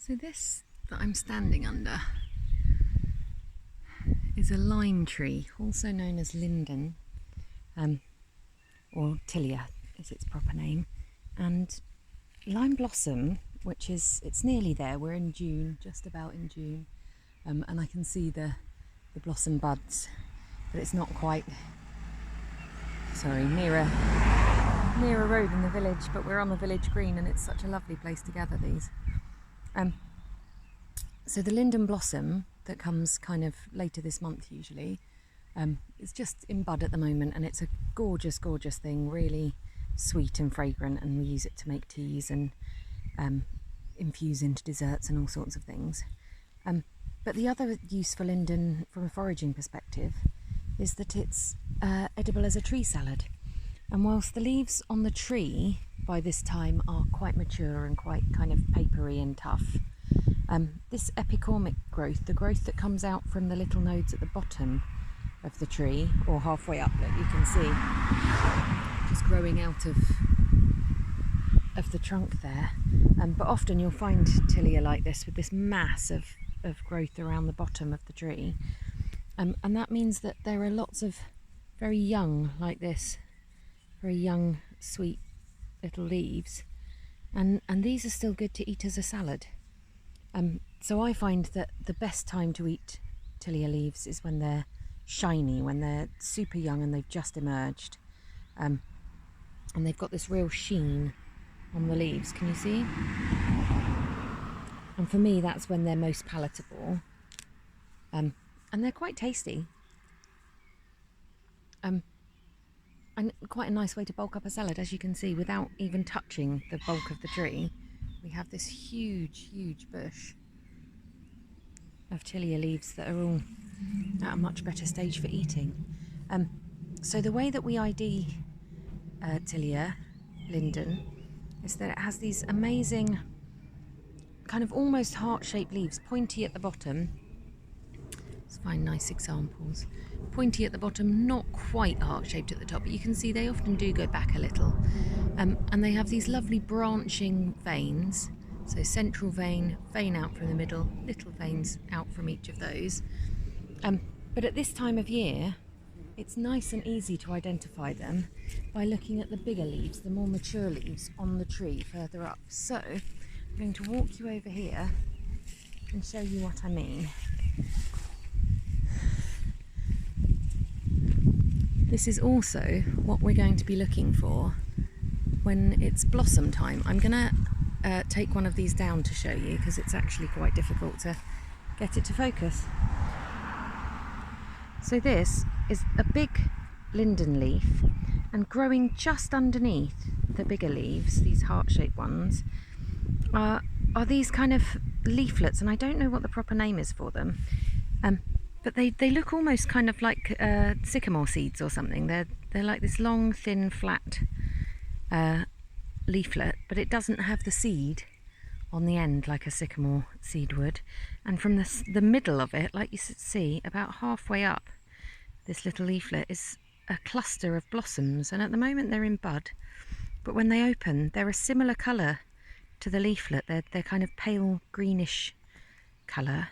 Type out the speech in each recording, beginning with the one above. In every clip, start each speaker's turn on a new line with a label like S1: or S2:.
S1: So this that I'm standing under is a lime tree, also known as Linden, or Tillia is its proper name. And lime blossom, which is, it's nearly there, we're in June, just about in June, and I can see the blossom buds, but it's not quite, near a road in the village, but we're on the village green and it's such a lovely place to gather these. So the linden blossom that comes kind of later this month usually, is just in bud at the moment, and it's a gorgeous, gorgeous thing, really sweet and fragrant, and we use it to make teas and infuse into desserts and all sorts of things. But the other use for linden from a foraging perspective is that it's edible as a tree salad. And whilst the leaves on the tree by this time are quite mature and quite kind of papery and tough, this epicormic growth, the growth that comes out from the little nodes at the bottom of the tree, or halfway up that you can see, just growing out of the trunk there. But often you'll find Tillia like this, with this mass of growth around the bottom of the tree. And that means that there are lots of very young, like this, very young, sweet little leaves. And these are still good to eat as a salad. So I find that the best time to eat Tillia leaves is when they're shiny, when they're super young and they've just emerged. And they've got this real sheen on the leaves, can you see? And for me, that's when they're most palatable. And they're quite tasty. And quite a nice way to bulk up a salad, as you can see, without even touching the bulk of the tree. We have this huge, huge bush of Tillia leaves that are all at a much better stage for eating. So the way that we ID Tillia Linden is that it has these amazing kind of almost heart-shaped leaves, pointy at the bottom. Let's find nice examples. Pointy at the bottom, not quite heart-shaped at the top, but you can see they often do go back a little. And they have these lovely branching veins. So central vein, vein out from the middle, little veins out from each of those. But at this time of year, it's nice and easy to identify them by looking at the bigger leaves, the more mature leaves on the tree further up. So I'm going to walk you over here and show you what I mean. This is also what we're going to be looking for when it's blossom time. I'm going to take one of these down to show you, because it's actually quite difficult to get it to focus. So this is a big linden leaf, and growing just underneath the bigger leaves, these heart-shaped ones, are these kind of leaflets, and I don't know what the proper name is for them. But they look almost kind of like sycamore seeds or something. They're like this long, thin, flat leaflet, but it doesn't have the seed on the end like a sycamore seed would. And from the middle of it, like you see, about halfway up this little leaflet is a cluster of blossoms. And at the moment they're in bud, but when they open, they're a similar colour to the leaflet. They're kind of pale greenish colour.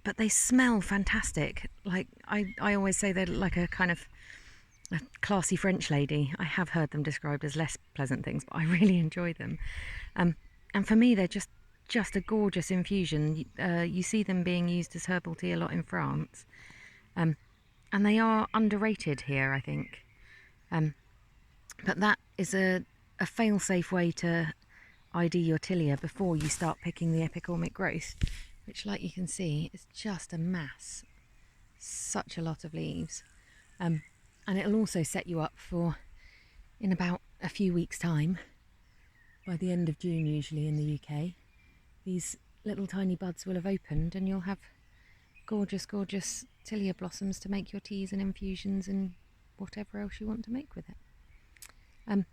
S1: But they smell fantastic. Like I always say, they're like a kind of a classy French lady. I have heard them described as less pleasant things, but I really enjoy them. And for me, they're just a gorgeous infusion. You see them being used as herbal tea a lot in France. And they are underrated here, I think. But that is a fail-safe way to ID your Tillia before you start picking the epicormic growth, which, like you can see, is just a mass, such a lot of leaves. And it'll also set you up for, in about a few weeks' time, by the end of June usually in the UK, these little tiny buds will have opened and you'll have gorgeous, gorgeous Tillia blossoms to make your teas and infusions and whatever else you want to make with it.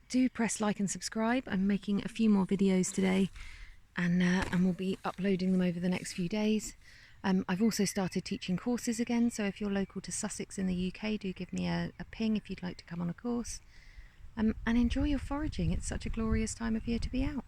S1: Do press like and subscribe. I'm making a few more videos today, and we'll be uploading them over the next few days. I've also started teaching courses again, so if you're local to Sussex in the UK, do give me a ping if you'd like to come on a course. And enjoy your foraging. It's such a glorious time of year to be out.